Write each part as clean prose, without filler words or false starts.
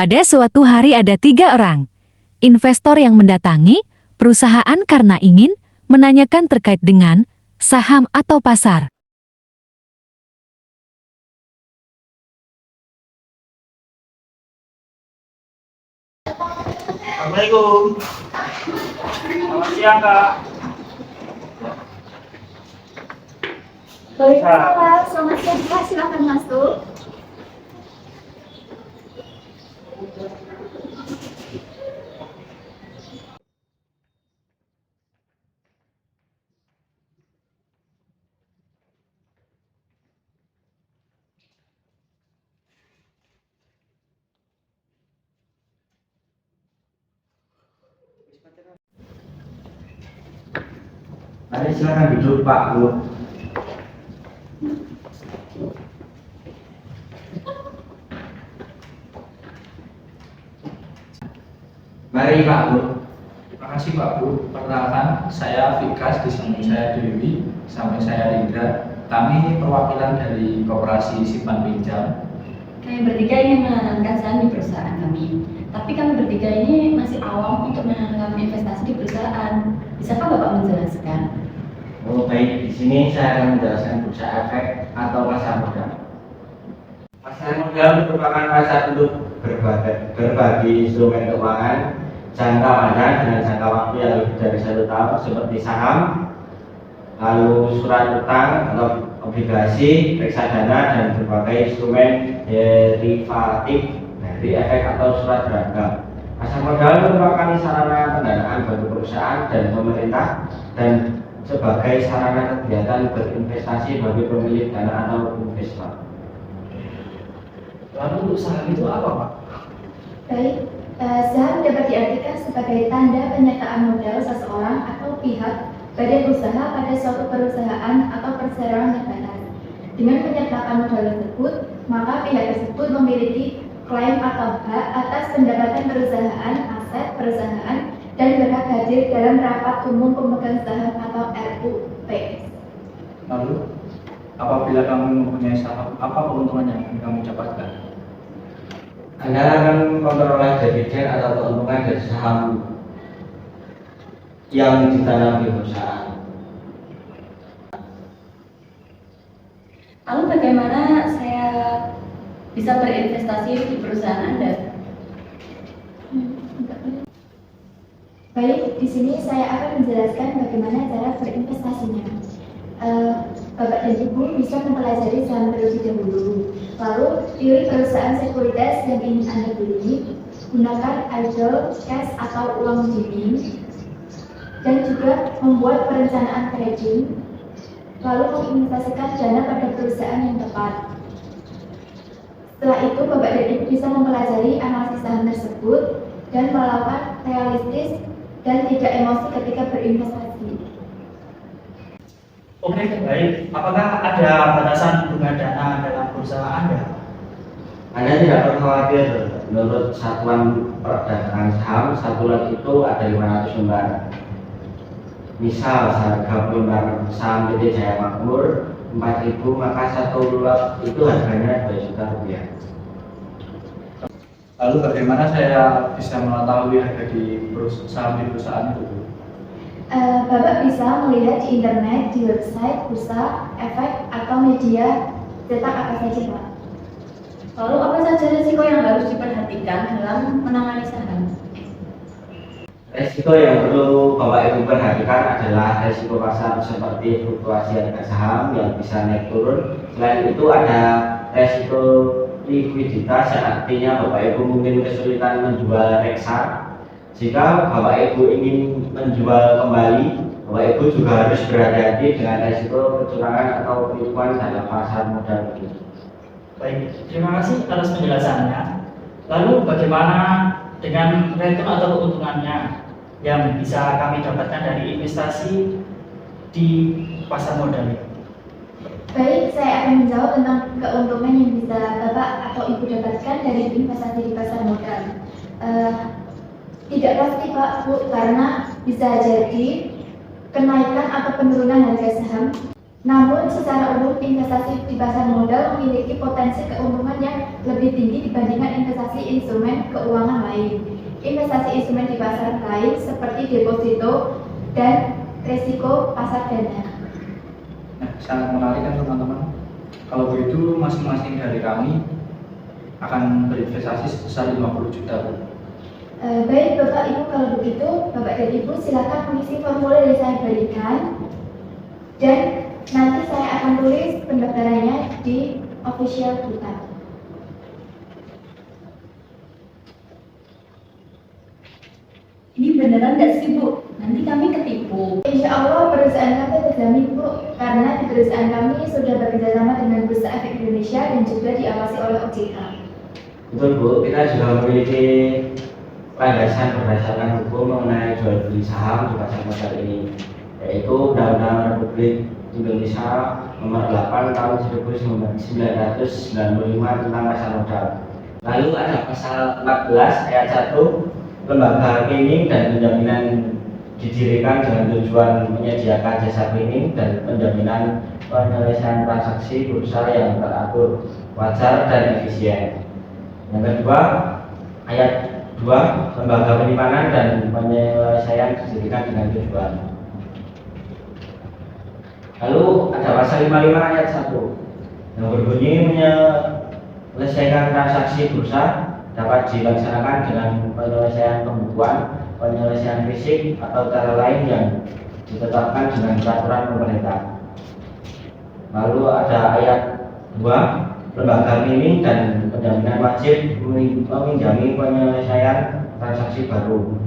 Pada suatu hari ada 3 orang investor yang mendatangi perusahaan karena ingin menanyakan terkait dengan saham atau pasar. Assalamualaikum. Selamat siang, Kak. Waalaikumsalam, selamat siang Pak, silakan masuk. Mari silakan duduk Pak Bu. Mari Pak Bu. Terima kasih Pak Bu. Perkenalkan, saya Vikas, di samping saya Dewi, samping saya Indra. Kami perwakilan dari Koperasi Simpan Pinjam. Kami bertiga ingin menanamkan saham di perusahaan kami. Tapi kami bertiga ini masih awam untuk menanamkan investasi di perusahaan. Bisakah Bapak menjelaskan? Oh baik, di sini saya akan menjelaskan bursa efek atau pasar modal. Pasar modal merupakan pasar untuk berbagi instrumen keuangan jangka panjang dengan jangka waktu yang lebih dari 1 tahun seperti saham, lalu surat utang atau obligasi, reksadana dan berbagai instrumen derivatif dari efek atau surat berharga. Pasar modal merupakan sarana pendanaan bagi perusahaan dan pemerintah dan sebagai sarana kegiatan berinvestasi bagi pemilik dana atau investor. Lalu untuk saham itu apa, Pak? Baik, saham dapat diartikan sebagai tanda penyertaan modal seseorang atau pihak badan usaha pada suatu perusahaan atau perseroan negara. Dengan penyertaan modal tersebut, maka pihak tersebut memiliki klaim atau hak atas pendapatan perusahaan, aset perusahaan, dan berhak hadir dalam rapat umum pemegang saham atau RUPS. Lalu, apabila kamu mempunyai saham, apa keuntungan yang akan kamu dapatkan? Anda akan memperoleh dividen atau keuntungan dari saham yang ditanam di perusahaan. Lalu bagaimana saya bisa berinvestasi di perusahaan Anda? Baik, di sini saya akan menjelaskan bagaimana cara berinvestasinya. Bapak dan Ibu bisa mempelajari saham terlebih dahulu. Lalu pilih perusahaan sekuritas yang ingin Anda beli, gunakan idle cash atau uang jamming, dan juga membuat perencanaan trading. Lalu menginvestasikan dana pada perusahaan yang tepat. Setelah itu, Bapak dan Ibu bisa mempelajari analisis saham tersebut dan melakukan realistis dan tidak emosi ketika berinvestasi. Oke, baik. Apakah ada batasan bunga dana dalam perusahaan Anda? Anda tidak perlu khawatir, menurut satuan perdagangan saham, satu lot itu ada 500 lembar. Misal harga lembar saham PT Jaya Makmur 4.000, maka satu lot itu harganya 2 juta rupiah. Lalu bagaimana saya bisa mengetahui harga saham di perusahaan itu? Bapak bisa melihat di internet, di website, bursa, efek, atau media cetak apa saja, Pak. Lalu apa saja risiko yang harus diperhatikan dalam menangani saham? Resiko yang perlu Bapak Ibu perhatikan adalah resiko pasar seperti fluktuasi harga saham yang bisa naik turun. Selain itu ada resiko likuiditas, yang artinya Bapak Ibu mungkin kesulitan menjual reksa. Jika Bapak Ibu ingin menjual kembali, Bapak Ibu juga harus berhati-hati dengan resiko kecurangan atau penipuan dalam pasar modal ini. Baik, terima kasih atas penjelasannya. Lalu bagaimana dengan return atau keuntungannya yang bisa kami dapatkan dari investasi di pasar modal? Baik, saya akan menjawab tentang keuntungan yang bisa Bapak atau Ibu dapatkan dari investasi di pasar modal. Tidak pasti Pak, Bu, karena bisa jadi kenaikan atau penurunan harga saham Namun, secara umum investasi di pasar modal memiliki potensi keuntungan yang lebih tinggi dibandingkan investasi instrumen keuangan lain. Investasi instrumen di pasar lain seperti deposito dan risiko pasar dana. Nah, sangat menarik kan teman-teman. Kalau begitu masing-masing dari kami akan berinvestasi sebesar 50 juta, Bu. Baik Bapak Ibu, kalau begitu Bapak dan Ibu silakan mengisi formulir yang saya berikan dan nanti saya akan tulis pendaftarannya di official kita. Ini beneran nggak sih Bu? Nanti kami ketipu. Insya Allah perusahaan kami terjamin Bu, karena di perusahaan kami sudah bekerjasama dengan Bursa Efek Indonesia dan juga diawasi oleh OJK. Betul Bu, kita juga memiliki landasan berdasarkan hukum mengenai jual beli saham di pasar modal ini, yaitu Undang-Undang Republik Indonesia Nomor 8 Tahun 1995 tentang pasar modal. Lalu ada pasal 14 ayat 1, lembaga clearing dan penjaminan didirikan dengan tujuan menyediakan jasa clearing dan penjaminan penyelesaian transaksi bursa yang teratur, wajar dan efisien. Yang kedua, ayat 2, lembaga penyimpanan dan penyelesaian didirikan dengan tujuan. Lalu ada pasal 55 ayat 1 yang berbunyi menyelesaikan transaksi bursa dapat dilaksanakan dengan penyelesaian pembukuan, penyelesaian fisik atau cara lain yang ditetapkan dengan peraturan pemerintah. Lalu ada ayat 2, lembaga clearing dan penjaminan wajib meminjami penyelesaian transaksi baru.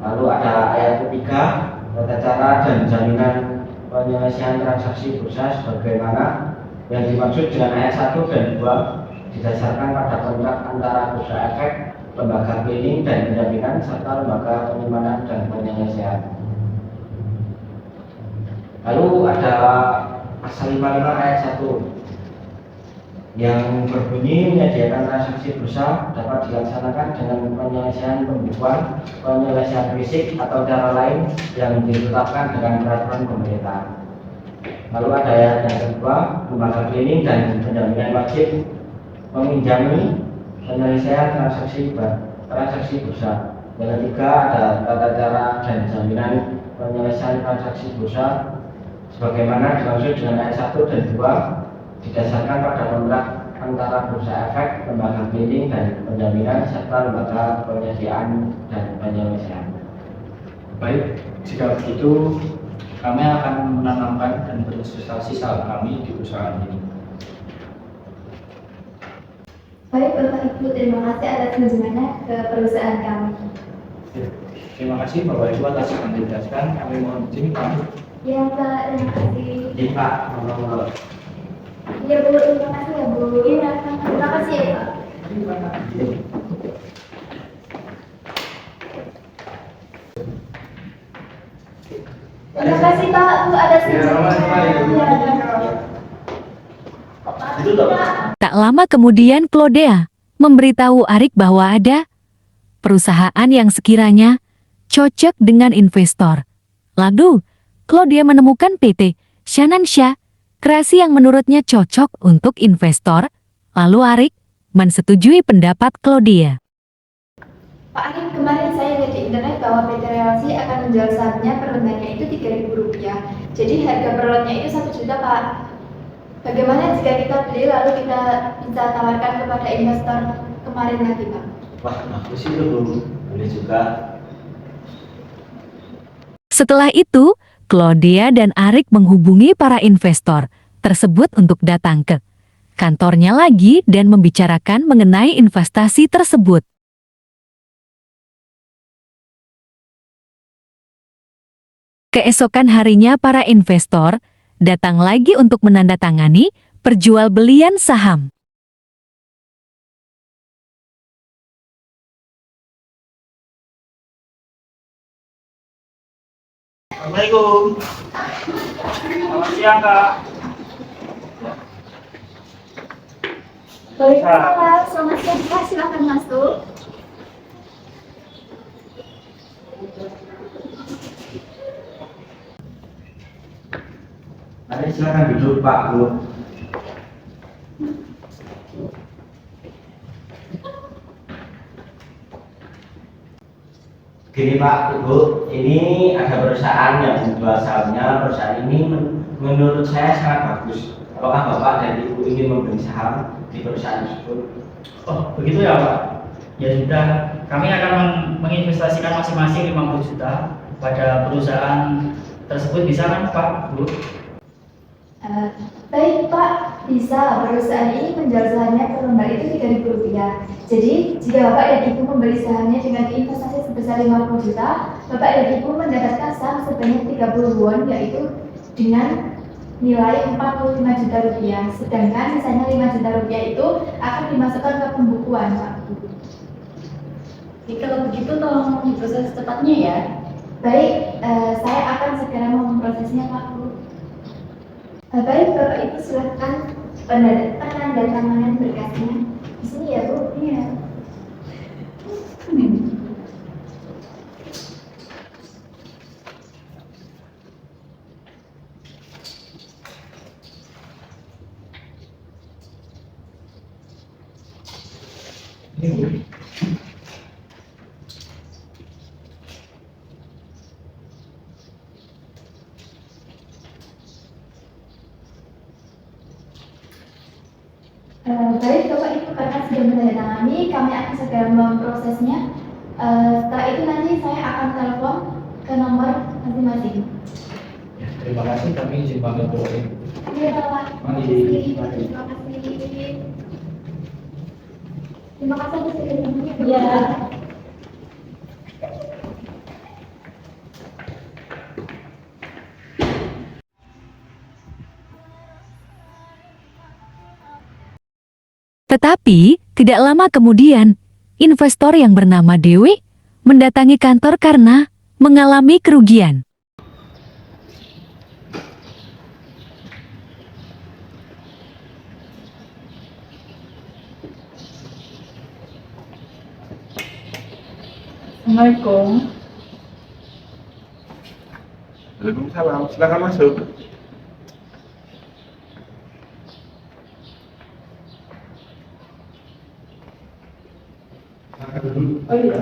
Lalu ada ayat ketiga, tata cara dan jaminan penyelesaian transaksi bursa sebagaimana yang dimaksud dengan ayat 1 dan 2 didasarkan pada kontrak antara Bursa Efek, lembaga clearing dan penjaminan serta lembaga penyimpanan dan penyelesaian. Lalu ada pasal 55 ayat 1 yang berbunyi menyediakan transaksi bursa dapat dilaksanakan dengan penyelesaian pembukuan, penyelesaian fisik atau cara lain yang ditetapkan dengan peraturan pemerintah. Lalu ada yang kedua, lembaga clearing dan penjaminan wajib meminjami penyelesaian transaksi bursa. Yang ketiga ada tata cara dan jaminan penyelesaian transaksi bursa sebagaimana dimaksud dengan ayat 1 dan 2 didasarkan pada kontrak antara Bursa Efek, lembaga clearing dan penjaminan serta lembaga penyediaan dan penyelesaian. Baik, jika begitu kami akan menanamkan dan berinvestasi saham kami di perusahaan ini. Baik Bapak Ibu, terima kasih atas kunjungannya ke perusahaan kami. Terima kasih Bapak Ibu atas yang dijelaskan. Kami mohon izin pamit. Ya Pak, terima kasih. Jadi Pak, ngomong-ngomong. Ya Bu, terima kasih ya Bu. Iya, terima kasih ya Pak. Terima kasih Pak Bu atas kunjungannya. Itu toh. Tak lama kemudian Claudia memberitahu Arik bahwa ada perusahaan yang sekiranya cocok dengan investor. Lalu, Claudia menemukan PT Shanansha, kreasi yang menurutnya cocok untuk investor. Lalu Arik mensetujui pendapat Claudia. Pak Arik, kemarin saya lihat di internet bahwa PT Relasi akan menjual sahamnya per lembarnya itu Rp3.000. Jadi harga per lotnya itu 1 juta Pak. Bagaimana jika kita beli lalu kita bisa tawarkan kepada investor kemarin lagi Pak? Wah, bagus itu Bu. Boleh juga. Setelah itu, Claudia dan Arik menghubungi para investor tersebut untuk datang ke kantornya lagi dan membicarakan mengenai investasi tersebut. Keesokan harinya para investor datang lagi untuk menandatangani perjualbelian saham. Assalamualaikum. Selamat siang Kak. Waalaikumsalam, selamat siang Pak, silakan masuk. Mari silakan duduk Pak Bu. Gini Pak Ibu, ini ada perusahaan yang menjual sahamnya. Perusahaan ini menurut saya sangat bagus. Apakah Bapak dan Ibu ingin membeli saham di perusahaan tersebut? Oh, begitu ya Pak. Ya sudah, kami akan menginvestasikan masing-masing 50 juta pada perusahaan tersebut, bisa kan Pak, Bu? Baik Pak, bisa. Perusahaan ini menjual sahamnya per lembar itu Rp3.000. Jadi, jika Bapak dan Ibu membeli sahamnya dengan investasi sebesar 50 juta, Bapak dan Ibu mendapatkan saham sebanyak 30 won, yaitu dengan nilai 45 juta rupiah. Sedangkan sisanya 5 juta rupiah itu akan dimasukkan ke pembukuan, Pak. Jadi kalau begitu tolong diproses secepatnya ya. Baik, saya akan segera memprosesnya, Pak Bu. Baik, Bapak Ibu silakan penandatanganan berkasnya. Di sini ya, Bu. Iya. Baik, Bapak Ibu, karena sudah menandatangani, kami akan segera memprosesnya. Setelah itu nanti saya akan telepon ke nomor masing-masing. Ya, terima kasih, kami izin pamit dulu. Iya, Pak. Mari. Terima kasih. Terima kasih atas kerjasamanya. Iya. Tetapi, tidak lama kemudian, investor yang bernama Dewi mendatangi kantor karena mengalami kerugian. Assalamualaikum. Waalaikumsalam, silakan masuk. Silakan duduk. Oh iya.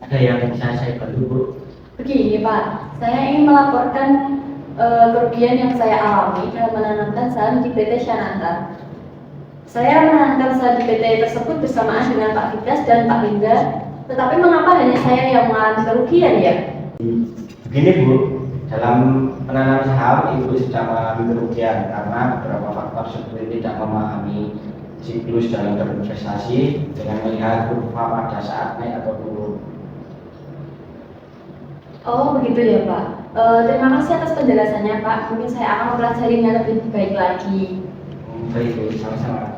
Ada yang bisa saya bantu Bu? Begini Pak, saya ingin melaporkan kerugian yang saya alami dalam menanamkan saham di PT Shananta. Saya menanamkan saham di PT tersebut bersamaan dengan Pak Fitras dan Pak Linda. Tetapi mengapa hanya saya yang mengalami kerugian ya? Begini Bu, dalam penanaman saham Ibu sedang mengalami kerugian karena beberapa faktor seperti tidak memahami siklus dalam berinvestasi dengan melihat kurva pada saat naik atau turun. Oh begitu ya Pak. Terima kasih atas penjelasannya Pak. Mungkin saya akan mempelajarinya lebih baik lagi. Baik Bu, sama-sama.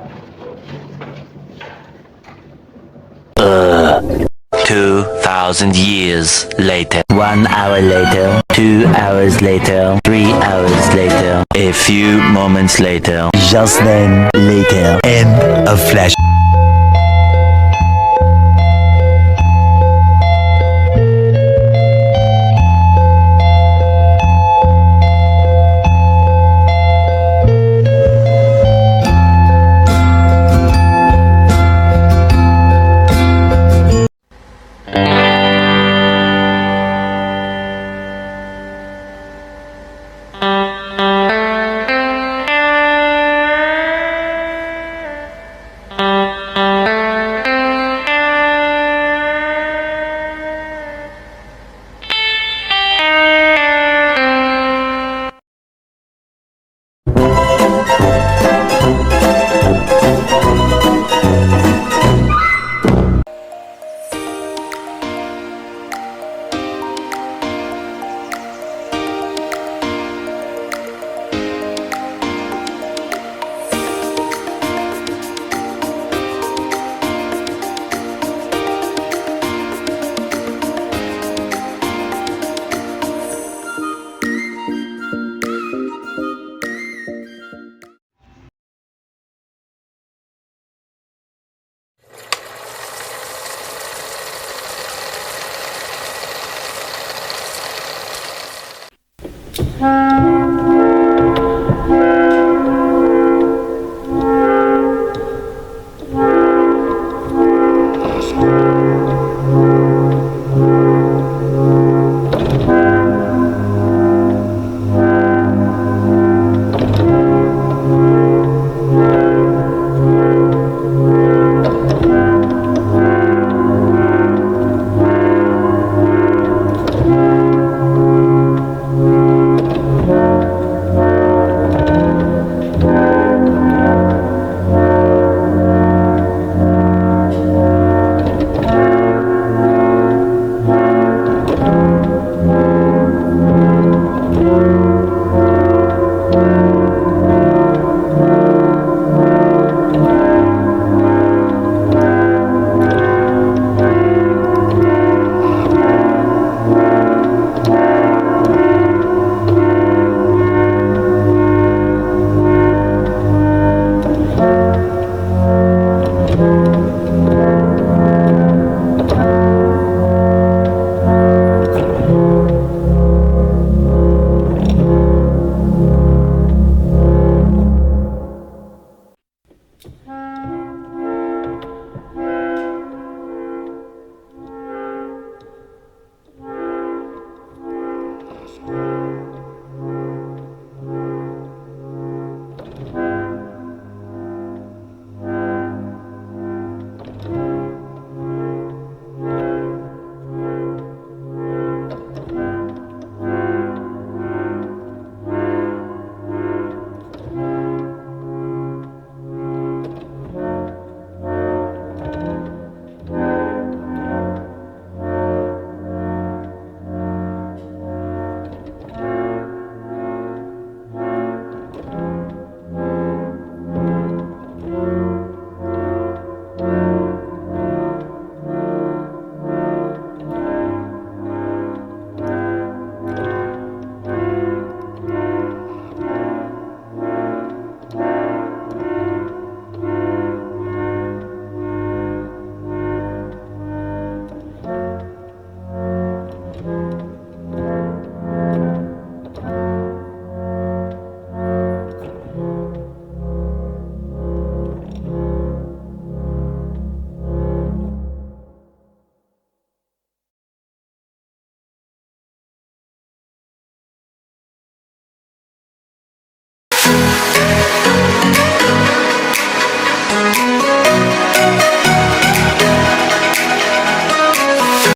2,000 years later. 1 hour later. 2 hours later. 3 hours later. A few moments later. Just then, later. End of flash. Bu,